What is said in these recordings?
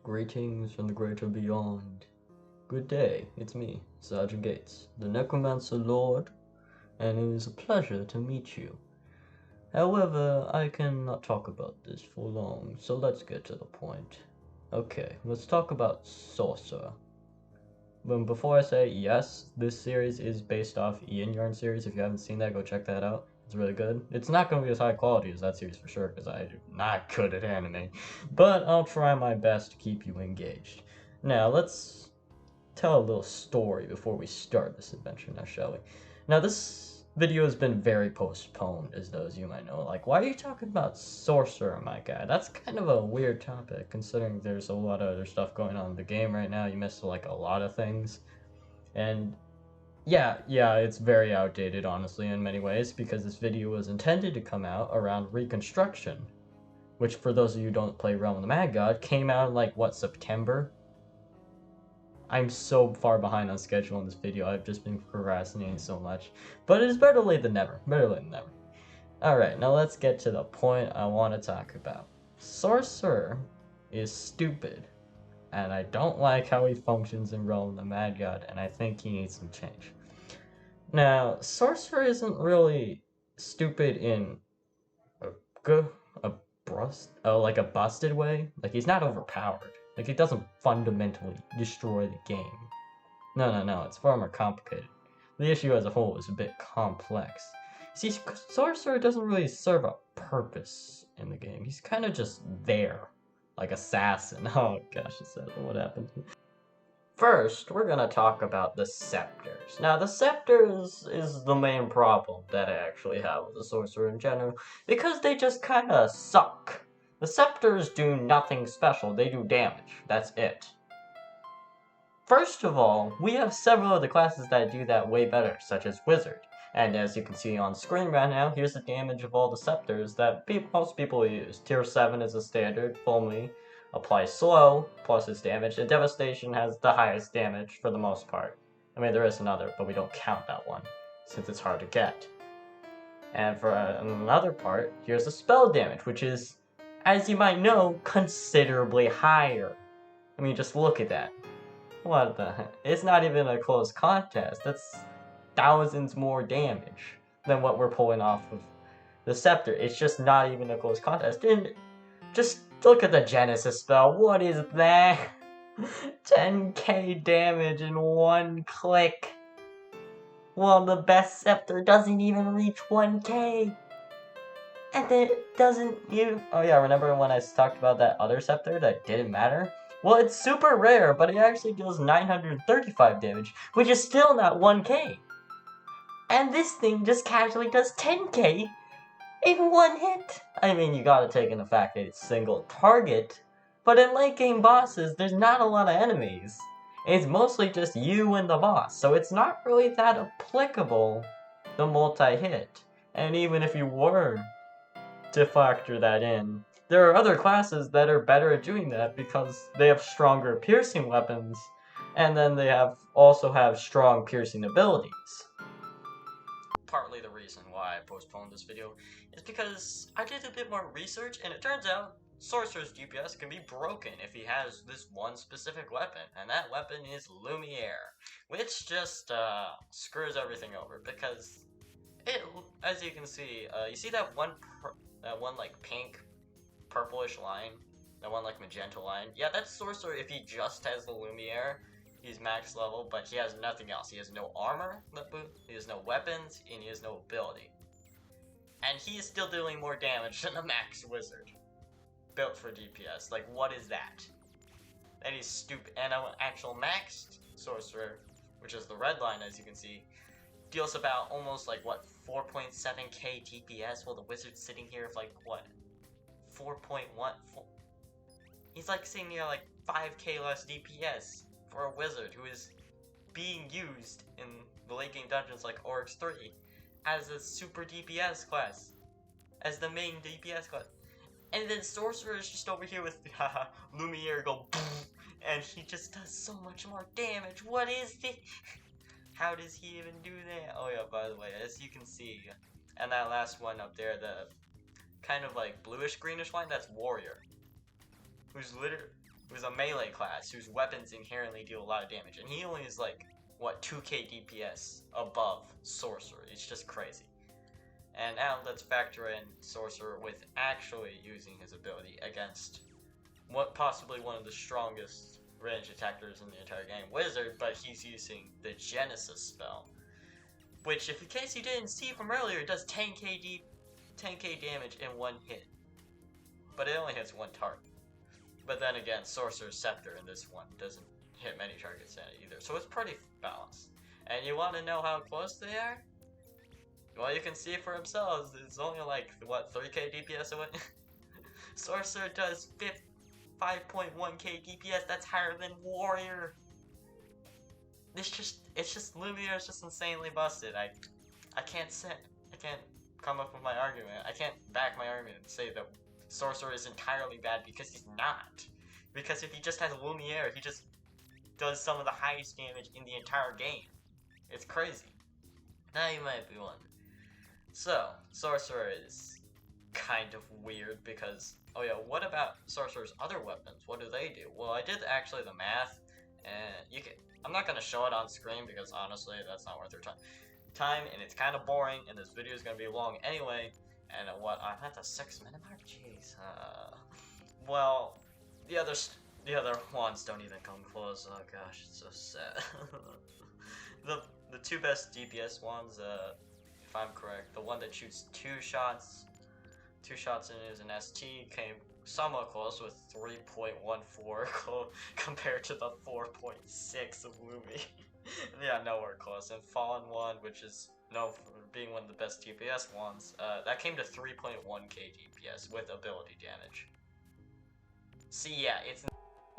Greetings from the greater beyond. Good day, it's me, Sergeant Gates, the Necromancer Lord, and it is a pleasure to meet you. However, I cannot talk about this for long, so let's get to the point. Okay, let's talk about Sorcerer. But before I say yes, this series is based off Ian Yarn series. If you haven't seen that, go check that out. It's really good. It's not going to be as high quality as that series for sure, because I'm not good at anime. But I'll try my best to keep you engaged. Now, let's tell a little story before we start this adventure now, shall we? Now, this video has been very postponed, as those you might know. Like, why are you talking about Sorcerer, my guy? That's kind of a weird topic, considering there's a lot of other stuff going on in the game right now. You missed, like, a lot of things. And, yeah, it's very outdated, honestly, in many ways, because this video was intended to come out around Reconstruction, which, for those of you who don't play Realm of the Mad God, came out in, like, what, September? I'm so far behind on schedule in this video. I've just been procrastinating so much. But it is better late than never. Better late than never. Alright, now let's get to the point I want to talk about. Sorcerer is stupid. And I don't like how he functions in Realm of the Mad God, and I think he needs some change. Now, Sorcerer isn't really stupid in like a busted way. Like, he's not overpowered. Like, it doesn't fundamentally destroy the game. No, it's far more complicated. The issue as a whole is a bit complex. See, Sorcerer doesn't really serve a purpose in the game. He's kind of just there. Like Assassin. Oh gosh, what happened? First, we're gonna talk about the scepters. Now, the scepters is the main problem that I actually have with the Sorcerer in general, because they just kinda suck. The scepters do nothing special, they do damage, that's it. First of all, we have several of the classes that do that way better, such as Wizard. And as you can see on screen right now, here's the damage of all the scepters that most people use. Tier 7 is a standard, only applies slow, plus its damage, and Devastation has the highest damage for the most part. I mean, there is another, but we don't count that one, since it's hard to get. And for another part, here's the spell damage, which is, as you might know, considerably higher. I mean, just look at that. What the heck? It's not even a close contest. That's thousands more damage than what we're pulling off of the Scepter. It's just not even a close contest. And just look at the Genesis spell. What is that? 10k damage in one click. Well, the best Scepter doesn't even reach 1k. And then it doesn't even... Oh yeah, remember when I talked about that other Scepter that didn't matter? Well, it's super rare, but it actually deals 935 damage, which is still not 1k. And this thing just casually does 10k in one hit. I mean, you gotta take in the fact that it's single target, but in late game bosses, there's not a lot of enemies. It's mostly just you and the boss, so it's not really that applicable, the multi-hit. And even if you were to factor that in, there are other classes that are better at doing that because they have stronger piercing weapons, and then they also have strong piercing abilities. Partly the reason why I postponed this video is because I did a bit more research, and it turns out Sorcerer's DPS can be broken if he has this one specific weapon, and that weapon is Lumiere, which just screws everything over because it, as you can see, you see that one like pink purplish line, that one like magenta line? Yeah, that's Sorcerer if he just has the Lumiere. He's max level, but he has nothing else. He has no armor, he has no weapons, and he has no ability. And he is still doing more damage than the max wizard. Built for DPS. Like, what is that? And he's stupid. And an actual maxed Sorcerer, which is the red line as you can see, deals about almost like, what, 4.7k DPS, while the wizard's sitting here with like, what, 4.1? He's like sitting here like 5k less DPS for a wizard who is being used in the late game dungeons like Oryx 3 as a super DPS class, as the main DPS class. And then Sorcerer is just over here with Lumiere go and he just does so much more damage. What is this? How does he even do that? Oh yeah, by the way, as you can see, and that last one up there, the kind of like bluish greenish line, that's Warrior. Who's literally, who's a melee class, whose weapons inherently deal a lot of damage, and he only is like, what, 2k DPS above Sorcerer. It's just crazy. And now let's factor in Sorcerer with actually using his ability against what possibly one of the strongest range attackers in the entire game, Wizard, but he's using the Genesis spell, which, if in case you didn't see from earlier, it does 10k damage in one hit, but it only hits one target. But then again, Sorcerer's Scepter in this one doesn't hit many targets in it either, so it's pretty balanced. And you want to know how close they are? Well, you can see for themselves. It's only like, what, 3k DPS away? Sorcerer does 5.1k DPS. That's higher than Warrior. It's just Lumiere is just insanely busted. I can't come up with my argument. I can't back my argument and say that Sorcerer is entirely bad, because he's not. Because if he just has Lumiere, he just does some of the highest damage in the entire game. It's crazy. Now you might be wondering. So, Sorcerer is kind of weird because, oh yeah, what about Sorcerer's other weapons? What do they do? Well, I did actually the math, and I'm not going to show it on screen because honestly, that's not worth your time, and it's kind of boring, and this video is going to be long anyway, and I'm at the 6-minute mark? Jeez. Well, the other ones don't even come close. Oh gosh, it's so sad. The two best DPS ones, if I'm correct, the one that shoots two shots in is an ST, came somewhat close with 3.14 compared to the 4.6 of Lumi. Yeah, nowhere close. And Fallen one, which is known for being one of the best DPS ones, that came to 3.1k DPS with ability damage. See, yeah, it's...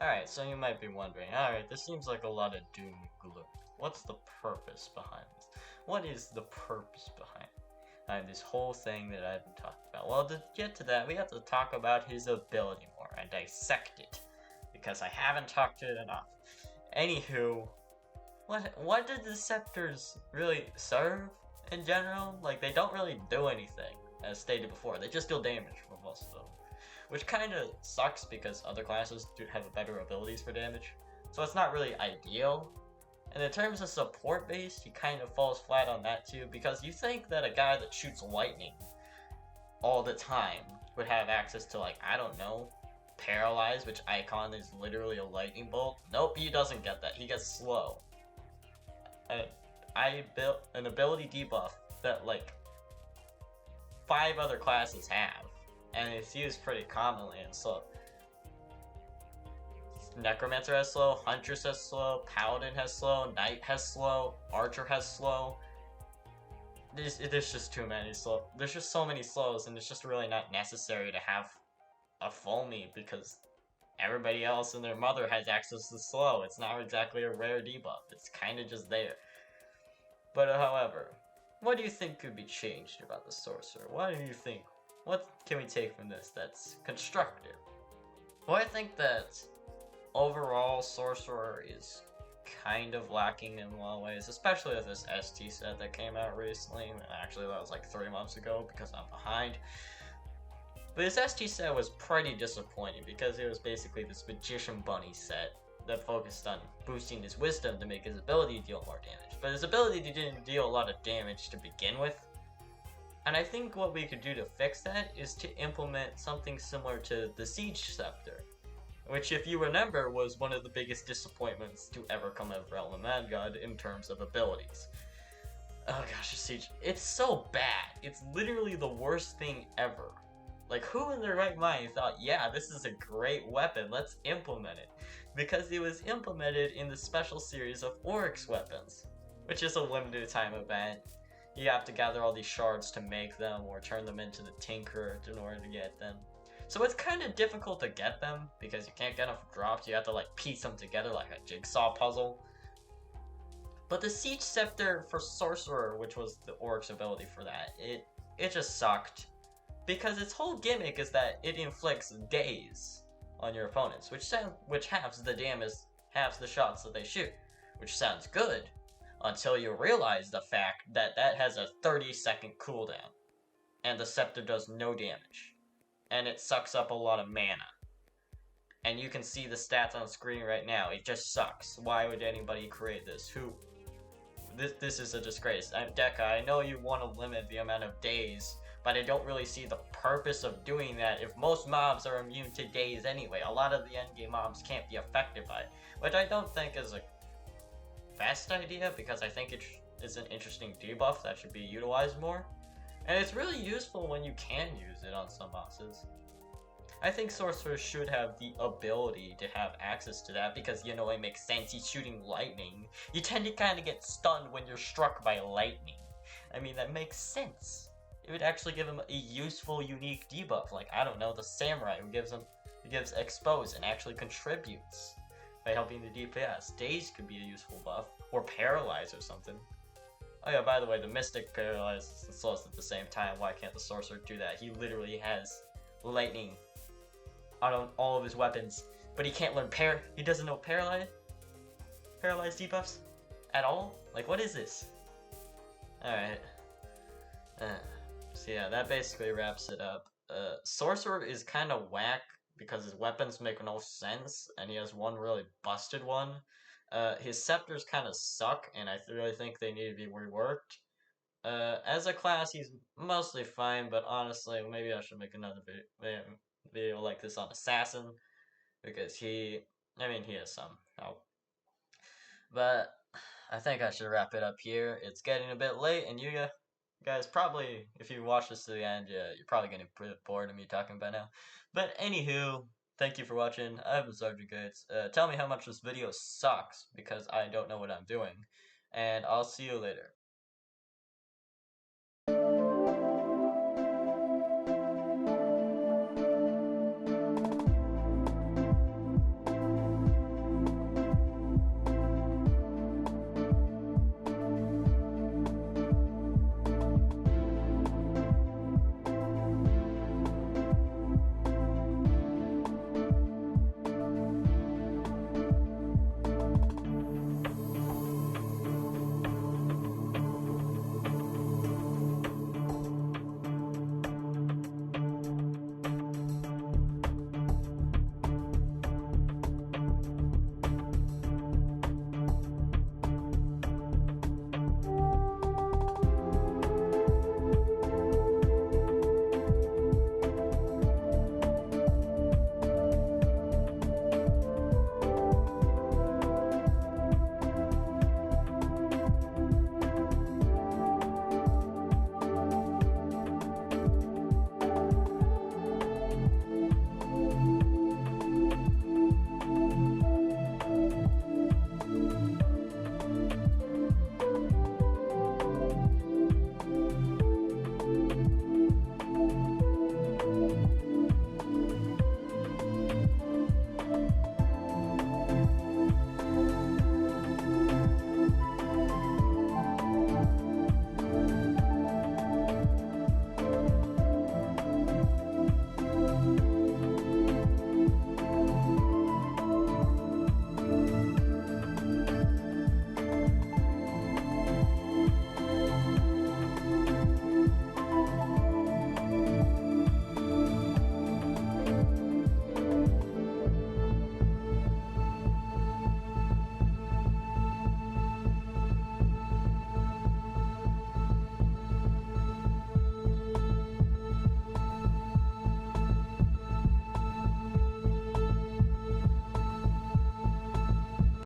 Alright, so you might be wondering, alright, this seems like a lot of doom and gloom. What's the purpose behind this? What is the purpose behind this whole thing that I've been talking about? Well, to get to that, we have to talk about his ability more and dissect it, because I haven't talked to it enough. Anywho, what did the scepters really serve in general? Like, they don't really do anything, as stated before. They just deal damage for most of them, which kind of sucks because other classes do have better abilities for damage, so it's not really ideal. And in terms of support base, he kind of falls flat on that too, because you think that a guy that shoots lightning all the time would have access to, like, I don't know, Paralyze, which icon is literally a lightning bolt. Nope, he doesn't get that. He gets slow. I built an ability debuff that, like, 5 other classes have, and it's used pretty commonly and slow. Necromancer has slow, Huntress has slow, Paladin has slow, Knight has slow, Archer has slow. There's just too many slow. There's just so many slows, and it's just really not necessary to have a foamy because everybody else and their mother has access to slow. It's not exactly a rare debuff. It's kind of just there. But however, what do you think could be changed about the Sorcerer? What do you think? What can we take from this that's constructive? Well, I think that overall, Sorcerer is kind of lacking in a lot of ways, especially with this ST set that came out recently. Actually, that was like 3 months ago because I'm behind. But his ST set was pretty disappointing because it was basically this Magician Bunny set that focused on boosting his wisdom to make his ability deal more damage. But his ability didn't deal a lot of damage to begin with. And I think what we could do to fix that is to implement something similar to the Siege Scepter, which, if you remember, was one of the biggest disappointments to ever come out of Realm of Mad God in terms of abilities. Oh gosh, the Siege, it's so bad. It's literally the worst thing ever. Like, who in their right mind thought, yeah, this is a great weapon, let's implement it? Because it was implemented in the special series of Oryx weapons, which is a limited time event. You have to gather all these shards to make them, or turn them into the Tinker in order to get them. So it's kind of difficult to get them, because you can't get them from drops. You have to, like, piece them together like a jigsaw puzzle. But the Siege Scepter for Sorcerer, which was the Oryx ability for that, it just sucked. Because its whole gimmick is that it inflicts daze on your opponents, which halves the damage, halves the shots that they shoot, which sounds good, until you realize the fact that that has a 30-second cooldown, and the Scepter does no damage, and it sucks up a lot of mana. and you can see the stats on screen right now. It just sucks. Why would anybody create this? Who? This is a disgrace. Deca, I know you want to limit the amount of days, but I don't really see the purpose of doing that if most mobs are immune to days anyway. A lot of the endgame mobs can't be affected by it, which I don't think is a best idea, because I think it is an interesting debuff that should be utilized more. And it's really useful when you can use it on some bosses. I think Sorcerer should have the ability to have access to that because, you know, it makes sense. He's shooting lightning. You tend to kind of get stunned when you're struck by lightning. I mean, that makes sense. It would actually give him a useful, unique debuff. Like, I don't know, the Samurai who gives Expose and actually contributes by helping the DPS. Daze could be a useful buff. Or Paralyze or something. Oh yeah, by the way, the Mystic paralyzes and slows at the same time. Why can't the Sorcerer do that? He literally has lightning on all of his weapons, but he can't learn he doesn't know paralyze debuffs at all? Like, what is this? Alright. So yeah, that basically wraps it up. Sorcerer is kind of whack because his weapons make no sense, and he has one really busted one. His scepters kind of suck, and I really think they need to be reworked. As a class, he's mostly fine, but honestly, maybe I should make another video like this on Assassin, because he has some help. But I think I should wrap it up here. It's getting a bit late, and you guys probably, if you watch this to the end, you're probably getting pretty bored of me talking by now. But anywho, thank you for watching. I've been Sergeant Gates. Tell me how much this video sucks, because I don't know what I'm doing. And I'll see you later.